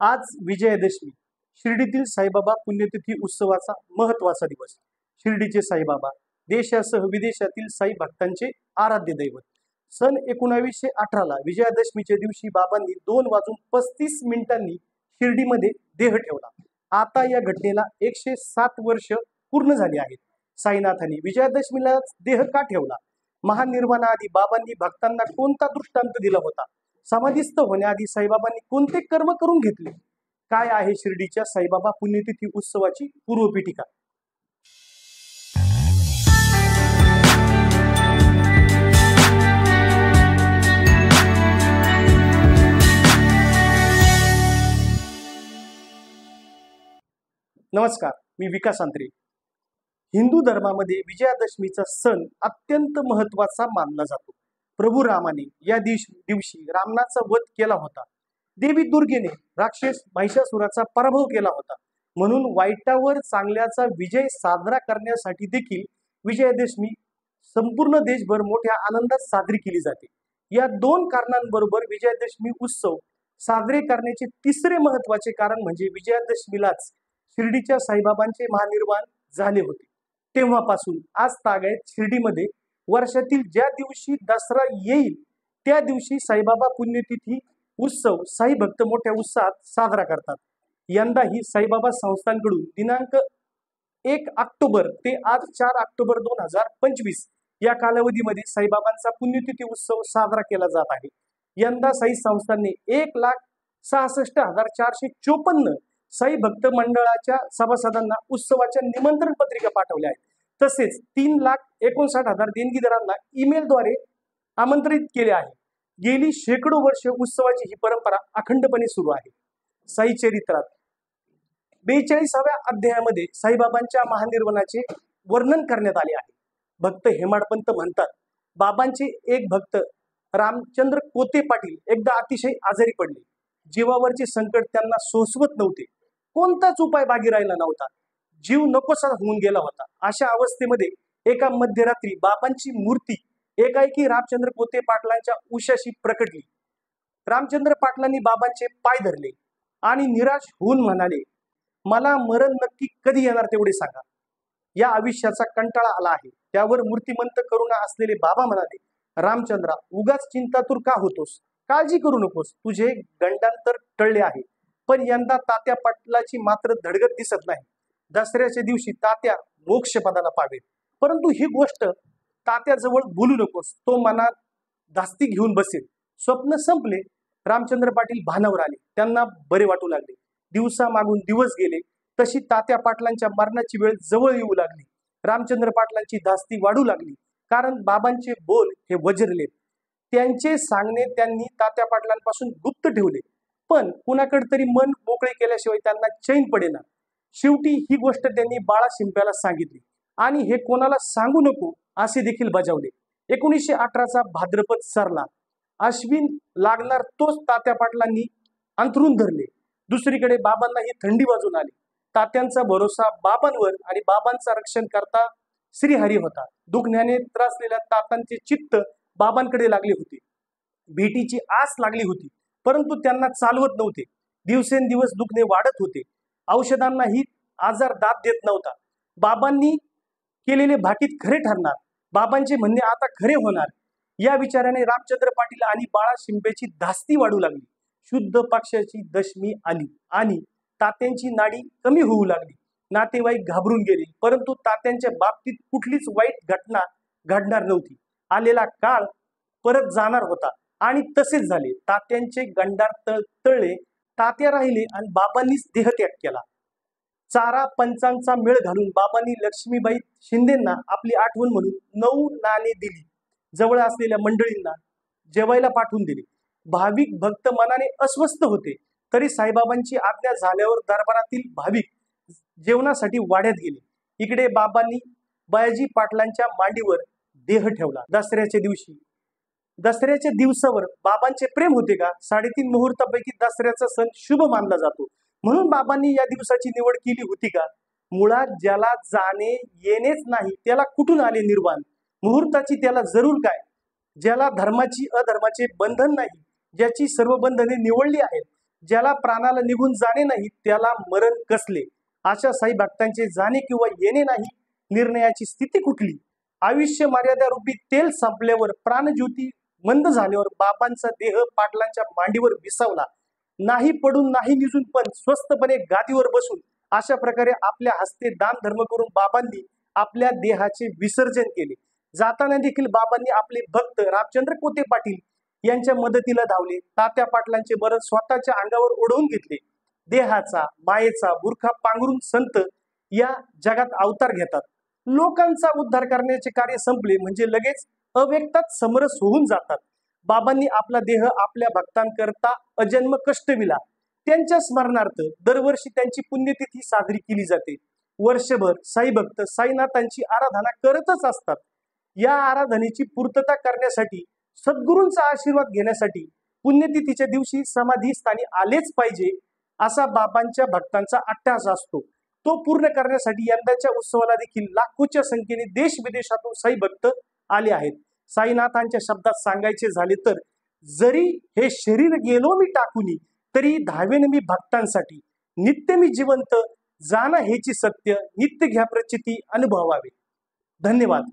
आज विजयादशमी, शिर्डीतील साईबाबा पुण्यतिथी उत्सवाचा महत्वाचा दिवस. शिर्डीचे साईबाबा देशासह विदेशातील साई भक्तांचे आराध्य दैवत. सन 1918ला विजयादशमीच्या दिवशी बाबांनी 2:35 शिर्डीमध्ये देह ठेवला. आता या घटनेला 107 वर्ष पूर्ण झाली आहेत. साईनाथांनी विजयादशमीला देह का ठेवला? महानिर्वाणाआधी बाबांनी भक्तांना कोणता दृष्टांत दिला होता? समाधीस्थ होण्याआधी साईबाबांनी कोणते कर्म करून घेतले? काय आहे शिर्डीच्या साईबाबा पुण्यतिथी उत्सवाची पूर्वपीठिका? नमस्कार, मी विकास अंत्रे. हिंदू धर्मामध्ये विजयादशमीचा सण अत्यंत महत्वाचा मानला जातो. प्रभू रामाने या दिवशी रावणाचा वध केला होता. देवी दुर्गेने राक्षस महिषासुराचा पराभव केला होता. म्हणून वाईटावर चांगल्याचा विजय साजरा करण्यासाठी देखील विजयादशमी संपूर्ण देशभर मोठ्या आनंदात साजरी केली जाते. या दोन कारणांबरोबर विजयादशमी उत्सव साजरे करण्याचे तिसरे महत्वाचे कारण म्हणजे विजयादशमीलाच शिर्डीच्या साईबाबांचे महानिर्वाण झाले होते. तेव्हापासून आज तागायत शिर्डीमध्ये वर्षातील ज्या दिवशी दसरा येईल त्या दिवशी साईबाबा पुण्यतिथी उत्सव साई भक्त मोठ्या उत्साहात साजरा करतात. यंदाही साईबाबा संस्थांकडून दिनांक 1 ऑक्टोबर ते आज 4 ऑक्टोबर 2025 या कालावधीमध्ये साईबाबांचा पुण्यतिथी उत्सव साजरा केला जात आहे. यंदा साई संस्थांनी 1,66,454 साई भक्त मंडळाच्या सभासदांना उत्सवाच्या निमंत्रण पत्रिका पाठवल्या आहेत. तसेच 3,59,000 देणगीदारांना ईमेलद्वारे आमंत्रित केले आहे. गेली शेकडो वर्ष उत्सवाची ही परंपरा अखंडपणे सुरू आहे. साई चरित्रात 42व्या अध्यायामध्ये साईबाबांच्या महानिर्वाणाचे वर्णन करण्यात आले आहे. भक्त हेमाडपंत म्हणतात, बाबांचे एक भक्त रामचंद्र कोते पाटील एकदा अतिशय आजारी पडले. जीवावरचे संकट त्यांना सोसवत नव्हते. कोणताच उपाय बागी राहिला नव्हता. जीव नकोसा होऊन गेला होता. अशा अवस्थेमध्ये एका मध्यरात्री बाबांची मूर्ती एकाएकी रामचंद्र कोते पाटलांच्या उशाशी प्रकटली. रामचंद्र पाटलांनी बाबांचे पाय धरले आणि निराश होऊन म्हणाले, मला मरण नक्की कधी येणार तेवढे सांगा. या आयुष्याचा कंटाळा आला आहे. त्यावर मूर्तिमंत करुणा असलेले बाबा म्हणाले, रामचंद्रा, उगाच चिंतातूर का होतोस? काळजी करू नकोस. तुझे गंडांतर टळले आहे. पण यंदा तात्या पाटलाची मात्र धडगत दिसत नाही. दसऱ्याच्या दिवशी तात्या मोक्षपदाला पावेल. परंतु ही गोष्ट तात्याजवळ बोलू नकोस. तो मनात धास्ती घेऊन बसेल. स्वप्न संपले. रामचंद्र पाटील भानावर आले. त्यांना बरे वाटू लागले. दिवसा मागून दिवस गेले तशी तात्या पाटलांच्या मरणाची वेळ जवळ येऊ लागली. रामचंद्र पाटलांची धास्ती वाढू लागली. कारण बाबांचे बोल हे वज्रले. त्यांचे सांगणे त्यांनी तात्या पाटलांपासून गुप्त ठेवले. पण कुणाकडे तरी मन मोकळे केल्याशिवाय त्यांना चैन पडेना. शेवटी ही गोष्ट त्यांनी बाळा शिंप्याला सांगितली आणि हे कोणाला सांगू नको असे देखील बजावले. 1918चा भाद्रपद सरला. अश्विन लागणार तोच तात्या पाटलांनी अंथरून धरले. दुसरीकडे बाबांनाही थंडी वाजून आली. तात्यांचा भरोसा बाबांवर आणि बाबांचा रक्षण करता श्रीहरी होता. दुखण्याने त्रासलेल्या तात्यांचे चित्त बाबांकडे लागले होते. भेटीची आस लागली होती. परंतु त्यांना चालवत नव्हते. दिवसेंदिवस दुखणे वाढत होते. औषधांनाही आजार दाद देत नव्हता. बाबांनी केलेले भाकीत खरे ठरणार. बाबांचे म्हणणे आता खरे होणार. या विचाराने रामचंद्र पाटील आणि बाळा शिंपेची धास्ती वाढू लागली. शुद्ध पक्षाची दशमी आली आणि तात्यांची नाडी कमी होऊ लागली. नातेवाईक घाबरून गेले. परंतु तात्यांच्या बाबतीत कुठलीच वाईट घटना घडणार नव्हती. आलेला काळ परत जाणार होता आणि तसेच झाले. तात्यांचे गंडार तळले. तात्या राहिले आणि बाबांनीच देहत्याग केला. चारा पंचांचा मेळ घालून बाबांनी लक्ष्मीबाई शिंदेंना आपली आठवण म्हणून 9 नाणे दिली. जवळ असलेल्या मंडळींना जेवायला पाठवून दिले. भाविक भक्त मनाने अस्वस्थ होते. तरी साईबाबांची आज्ञा झाल्यावर दरबारातील भाविक जेवणासाठी वाड्यात गेले. इकडे बाबांनी बयाजी पाटलांच्या मांडीवर देह ठेवला. दसऱ्याच्या दिवसावर बाबांचे प्रेम होते का? 3.5 मुहूर्तापैकी दसऱ्याचा सण शुभ मानला जातो. म्हणून बाबांनी या दिवसाची निवड केली होती का? मुळात ज्याला जाणे येणेच नाही त्याला कुठून आले निर्वाण? मुहूर्ताची त्याला जरूर काय? ज्याला धर्माची अधर्माचे बंधन नाही, ज्याची सर्व बंधने निवडली आहेत, ज्याला प्राणाला निघून जाणे नाही त्याला मरण कसले. अशा साई भक्तांचे जाणे किंवा येणे नाही, निर्णयाची स्थिती कुठली. आयुष्य मर्यादा रूपी तेल संपल्यावर, प्राणज्योती मंद झाल्यावर बाबांचा देह पाटलांच्या मांडीवर विसावला. नाही पडून नाही निजून पण स्वस्थपणे गादीवर बसून अशा प्रकारे आपल्या हस्ते दान धर्म करून बाबांनी आपल्या देहाचे विसर्जन केले. जाताना देखील बाबांनी आपले भक्त रामचंद्र कोते पाटील यांच्या मदतीला धावले. तात्या पाटलांचे मरण स्वतःच्या अंगावर ओढवून घेतले. देहाचा मायेचा बुरखा पांघरून संत या जगात अवतार घेतात. लोकांचा उद्धार करण्याचे कार्य संपले म्हणजे लगेच अव्यक्तात समरस होऊन जातात. बाबांनी आपला देह आपल्या भक्तांकरता अजन्म कष्टविला. त्यांच्या स्मरणार्थ दरवर्षी त्यांची पुण्यतिथी साजरी केली जाते. वर्षभर साई भक्त साईनाथांची आराधना करतच असतात. या आराधनेची पूर्तता करण्यासाठी, सद्गुरूंचा आशीर्वाद घेण्यासाठी पुण्यतिथीच्या दिवशी समाधी स्थानी आलेच पाहिजे असा बाबांच्या भक्तांचा अट्टहास असतो. तो पूर्ण करण्यासाठी यंदाच्या उत्सवाला देखील लाखोच्या संख्येने देश विदेशातून साई भक्त आले आहेत. साईनाथांच्या शब्दात सांगायचे झाले तर, जरी हे शरीर गेलो मी टाकूनी, तरी धावेन मी भक्तांसाठी. नित्य मी जिवंत, जाणं हेची सत्य, नित्य घ्या प्रचिती अनुभवावे. धन्यवाद.